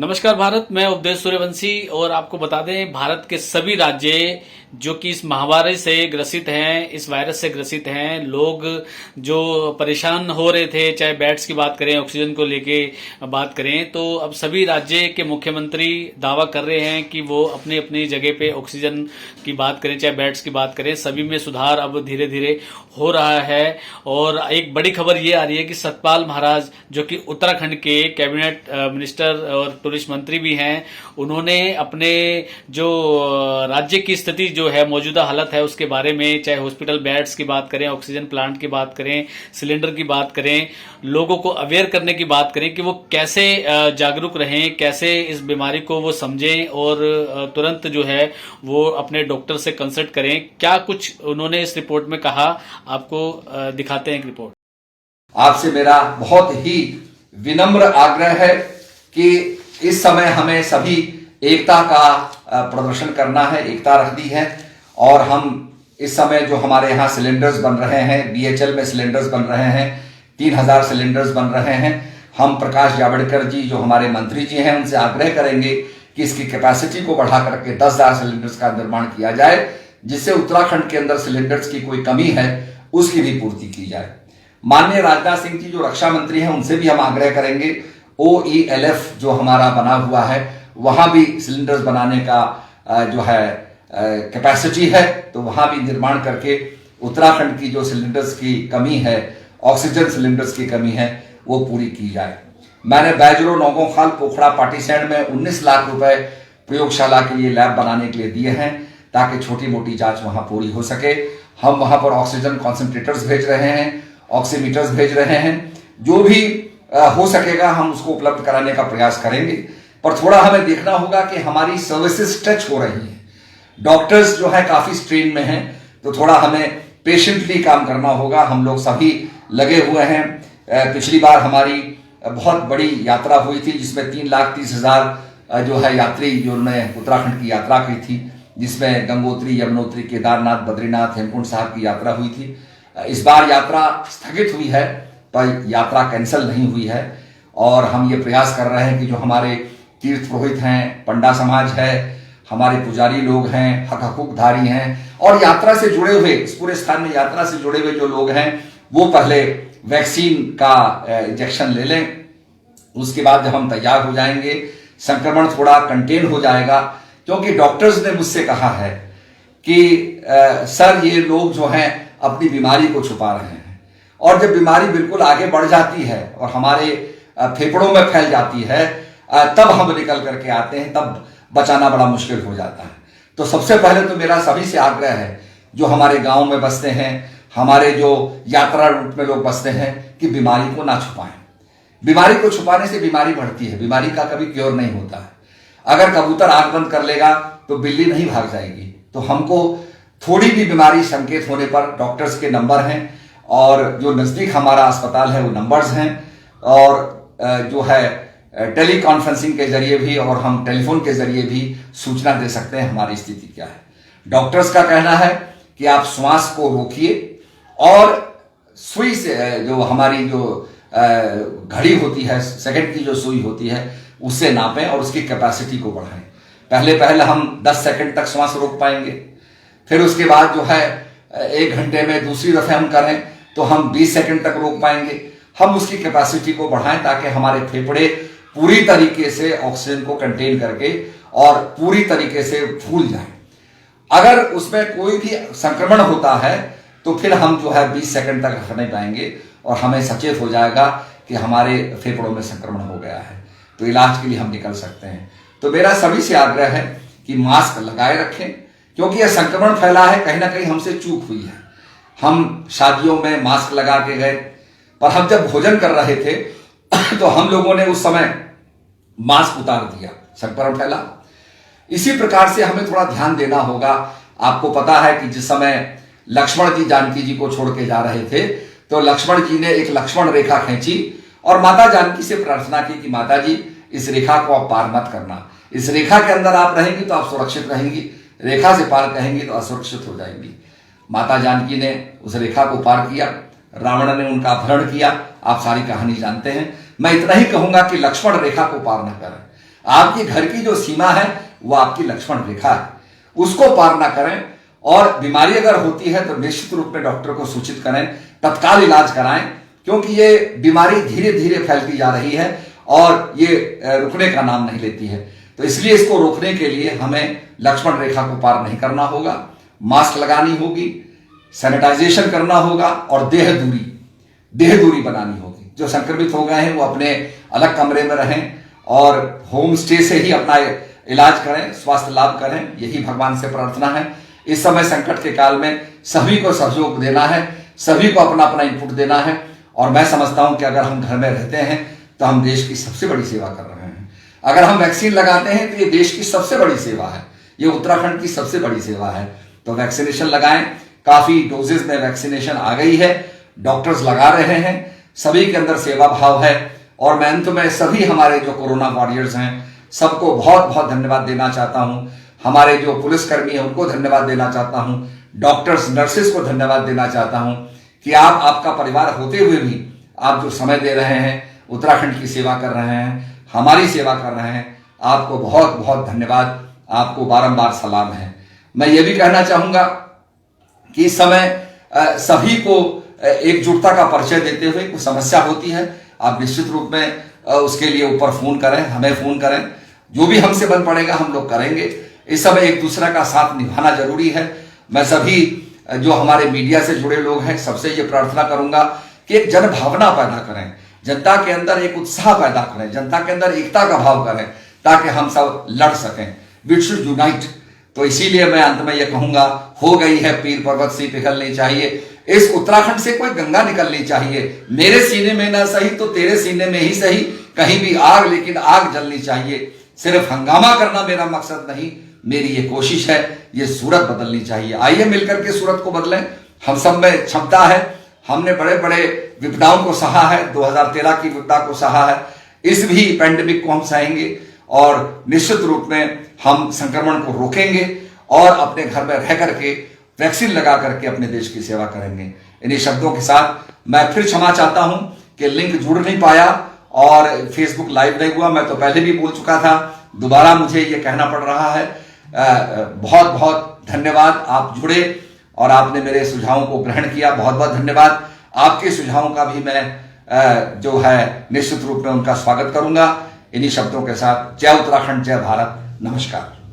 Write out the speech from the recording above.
नमस्कार भारत, मैं उपदेश सूर्यवंशी और आपको बता दें भारत के सभी राज्य जो कि इस महामारी से ग्रसित हैं, इस वायरस से ग्रसित हैं, लोग जो परेशान हो रहे थे, चाहे बेड्स की बात करें, ऑक्सीजन को लेके बात करें, तो अब सभी राज्य के मुख्यमंत्री दावा कर रहे हैं कि वो अपनी अपनी जगह पे ऑक्सीजन की बात करें, चाहे बेड्स की बात करें, सभी में सुधार अब धीरे धीरे हो रहा है। और एक बड़ी खबर ये आ रही है कि सतपाल महाराज जो कि उत्तराखंड के कैबिनेट मिनिस्टर और टूरिस्ट मंत्री भी हैं, उन्होंने अपने जो राज्य की स्थिति जो है, मौजूदा हालत है, उसके बारे में, चाहे हॉस्पिटल बेड्स की बात करें, ऑक्सीजन प्लांट की बात करें, सिलेंडर की बात करें, लोगों को अवेयर करने की बात करें कि वो कैसे जागरूक रहें, कैसे इस बीमारी को वो समझें और तुरंत जो है वो अपने डॉक्टर से कंसल्ट करें। क्या कुछ उन्होंने इस रिपोर्ट में कहा, आपको दिखाते हैं एक रिपोर्ट। आपसे मेरा बहुत ही विनम्र आग्रह है कि इस समय हमें सभी एकता का प्रदर्शन करना है, एकता रखनी है। और हम इस समय जो हमारे यहाँ सिलेंडर्स बन रहे हैं, बीएचएल में सिलेंडर्स बन रहे हैं, 3000 सिलेंडर्स बन रहे हैं। हम प्रकाश जावड़ेकर जी जो हमारे मंत्री जी हैं, उनसे आग्रह करेंगे कि इसकी कैपेसिटी को बढ़ा करके 10,000 सिलेंडर्स का निर्माण किया जाए, जिससे उत्तराखंड के अंदर सिलेंडर्स की कोई कमी है उसकी भी पूर्ति की जाए। माननीय राजनाथ सिंह जी जो रक्षा मंत्री हैं, उनसे भी हम आग्रह करेंगे, OELF जो हमारा बना हुआ है, वहां भी सिलेंडर्स बनाने का जो है कैपेसिटी है, तो वहां भी निर्माण करके उत्तराखंड की जो सिलेंडर्स की कमी है, ऑक्सीजन सिलेंडर्स की कमी है, वो पूरी की जाए। मैंने बैजरो, नौगोखाल, पोखड़ा, पाटीसैंड में 19 लाख रुपए प्रयोगशाला के लिए लैब बनाने के लिए दिए हैं, ताकि छोटी मोटी जांच वहां पूरी हो सके। हम वहां पर ऑक्सीजन कॉन्सेंट्रेटर्स भेज रहे हैं, ऑक्सीमीटर्स भेज रहे हैं, जो भी हो सकेगा हम उसको उपलब्ध कराने का प्रयास करेंगे। पर थोड़ा हमें देखना होगा कि हमारी सर्विसेज स्ट्रेच हो रही है, डॉक्टर्स जो है काफी स्ट्रेन में हैं, तो थोड़ा हमें पेशेंटली काम करना होगा। हम लोग सभी लगे हुए हैं। पिछली बार हमारी बहुत बड़ी यात्रा हुई थी, जिसमें 3,30,000 जो है यात्री जो ने उत्तराखंड की यात्रा की थी, जिसमें गंगोत्री, यमुनोत्री, केदारनाथ, बद्रीनाथ, हेमकुंड साहब की यात्रा हुई थी। इस बार यात्रा स्थगित हुई है, पर यात्रा कैंसिल नहीं हुई है। और हम ये प्रयास कर रहे हैं कि जो हमारे तीर्थ पुरोहित हैं, पंडा समाज है, हमारे पुजारी लोग हैं, हक हकूकधारी हैं और यात्रा से जुड़े हुए, इस पूरे स्थान में यात्रा से जुड़े हुए जो लोग हैं, वो पहले वैक्सीन का इंजेक्शन ले लें। उसके बाद जब हम तैयार हो जाएंगे, संक्रमण थोड़ा कंटेन हो जाएगा। क्योंकि डॉक्टर्स ने मुझसे कहा है कि सर ये लोग जो हैं अपनी बीमारी को छुपा रहे हैं, और जब बीमारी बिल्कुल आगे बढ़ जाती है और हमारे फेफड़ों में फैल जाती है, तब हम निकल करके आते हैं, तब बचाना बड़ा मुश्किल हो जाता है। तो सबसे पहले तो मेरा सभी से आग्रह है, जो हमारे गांव में बसते हैं, हमारे जो यात्रा रूट में लोग बसते हैं, कि बीमारी को ना छुपाएं। बीमारी को छुपाने से बीमारी बढ़ती है, बीमारी का कभी क्योर नहीं होता है। अगर कबूतर आंख बंद कर लेगा तो बिल्ली नहीं भाग जाएगी। तो हमको थोड़ी भी बीमारी संकेत होने पर डॉक्टर्स के नंबर हैं, और जो नजदीक हमारा अस्पताल है वो नंबर्स हैं, और जो है टेली कॉन्फ्रेंसिंग के जरिए भी और हम टेलीफोन के जरिए भी सूचना दे सकते हैं हमारी स्थिति क्या है। डॉक्टर्स का कहना है कि आप श्वास को रोकिए और सुई से जो हमारी जो घड़ी होती है, सेकंड की जो सुई होती है, उससे नापें और उसकी कैपेसिटी को बढ़ाएं। पहले हम 10 सेकंड तक श्वास रोक पाएंगे, फिर उसके बाद जो है 1 घंटे में दूसरी दफे हम करें तो हम 20 सेकंड तक रोक पाएंगे। हम उसकी कैपेसिटी को बढ़ाएं ताकि हमारे फेफड़े पूरी तरीके से ऑक्सीजन को कंटेन करके और पूरी तरीके से फूल जाएं। अगर उसमें कोई भी संक्रमण होता है तो फिर हम जो है 20 सेकंड तक रख नहीं पाएंगे और हमें सचेत हो जाएगा कि हमारे फेफड़ों में संक्रमण हो गया है, तो इलाज के लिए हम निकल सकते हैं। तो मेरा सभी से आग्रह है कि मास्क लगाए रखें, क्योंकि यह संक्रमण फैला है, कहीं ना कहीं हमसे चूक हुई है। हम शादियों में मास्क लगा के गए, पर हम जब भोजन कर रहे थे तो हम लोगों ने उस समय मास्क उतार दिया, संक्रमण फैला। इसी प्रकार से हमें थोड़ा ध्यान देना होगा। आपको पता है कि जिस समय लक्ष्मण जी जानकी जी को छोड़ के जा रहे थे, तो लक्ष्मण जी ने एक लक्ष्मण रेखा खींची और माता जानकी से प्रार्थना की कि माता जी इस रेखा को आप पार मत करना, इस रेखा के अंदर आप रहेंगी तो आप सुरक्षित रहेंगी, रेखा से पार कहेंगी तो असुरक्षित हो जाएंगी। माता जानकी ने उस रेखा को पार किया, रावण ने उनका अपहरण किया। आप सारी कहानी जानते हैं। मैं इतना ही कहूंगा कि लक्ष्मण रेखा को पार न करें। आपकी घर की जो सीमा है वो आपकी लक्ष्मण रेखा है, उसको पार ना करें। और बीमारी अगर होती है तो निश्चित रूप में डॉक्टर को सूचित करें, तत्काल इलाज कराएं, क्योंकि ये बीमारी धीरे धीरे फैलती जा रही है और ये रुकने का नाम नहीं लेती है। तो इसलिए इसको रोकने के लिए हमें लक्ष्मण रेखा को पार नहीं करना होगा, मास्क लगानी होगी, सैनिटाइजेशन करना होगा और देह दूरी बनानी होगी। जो संक्रमित हो गए हैं वो अपने अलग कमरे में रहें और होम स्टे से ही अपना इलाज करें, स्वास्थ्य लाभ करें, यही भगवान से प्रार्थना है। इस समय संकट के काल में सभी को सहयोग देना है, सभी को अपना अपना इनपुट देना है। और मैं समझता हूं कि अगर हम घर में रहते हैं तो हम देश की सबसे बड़ी सेवा कर रहे हैं। अगर हम वैक्सीन लगाते हैं तो ये देश की सबसे बड़ी सेवा है, ये उत्तराखंड की सबसे बड़ी सेवा है। तो वैक्सीनेशन लगाएं, काफी डोजेज में वैक्सीनेशन आ गई है, डॉक्टर्स लगा रहे हैं, सभी के अंदर सेवा भाव है। और मैं अंत में सभी हमारे जो कोरोना वॉरियर्स हैं सबको बहुत बहुत धन्यवाद देना चाहता हूं। हमारे जो पुलिसकर्मी हैं उनको धन्यवाद देना चाहता हूं, डॉक्टर्स नर्सेस को धन्यवाद देना चाहता हूं कि आप, आपका परिवार होते हुए भी आप जो समय दे रहे हैं, उत्तराखंड की सेवा कर रहे हैं, हमारी सेवा कर रहे हैं, आपको बहुत बहुत धन्यवाद, आपको बारंबार सलाम है। मैं ये भी कहना चाहूंगा कि इस समय सभी को एकजुटता का परिचय देते हुए कुछ समस्या होती है, आप निश्चित रूप में उसके लिए ऊपर फोन करें, हमें फोन करें, जो भी हमसे बन पड़ेगा हम लोग करेंगे। इस समय एक दूसरे का साथ निभाना जरूरी है। मैं सभी जो हमारे मीडिया से जुड़े लोग हैं सबसे ये प्रार्थना करूंगा कि एक जन भावना पैदा करें, जनता के अंदर एक उत्साह पैदा करें, जनता के अंदर एकता का भाव करें, ताकि हम सब लड़ सकें। We should unite. तो इसीलिए मैं अंत में यह कहूंगा, हो गई है पीर पर्वत से पिघलनी चाहिए, इस उत्तराखंड से कोई गंगा निकलनी चाहिए। मेरे सीने में ना सही तो तेरे सीने में ही सही, कहीं भी आग लेकिन आग जलनी चाहिए। सिर्फ हंगामा करना मेरा मकसद नहीं, मेरी ये कोशिश है, ये सूरत बदलनी चाहिए। आइए मिलकर के सूरत को बदलें। हम सब में क्षमता है, हमने बड़े बड़े विपदाओं को सहा है, 2013 की विपदा को सहा है, इस भी पैंडेमिक को हम सहेंगे और निश्चित रूप में हम संक्रमण को रोकेंगे और अपने घर में रह करके वैक्सीन लगा करके अपने देश की सेवा करेंगे। इन्हीं शब्दों के साथ मैं फिर क्षमा चाहता हूं कि लिंक जुड़ नहीं पाया और फेसबुक लाइव नहीं हुआ। मैं तो पहले भी बोल चुका था, दोबारा मुझे ये कहना पड़ रहा है। बहुत बहुत धन्यवाद, आप जुड़े और आपने मेरे सुझावों को ग्रहण किया, बहुत बहुत धन्यवाद। आपके सुझावों का भी मैं जो है निश्चित रूप में उनका स्वागत करूंगा। इन्हीं शब्दों के साथ जय उत्तराखंड, जय भारत, नमस्कार।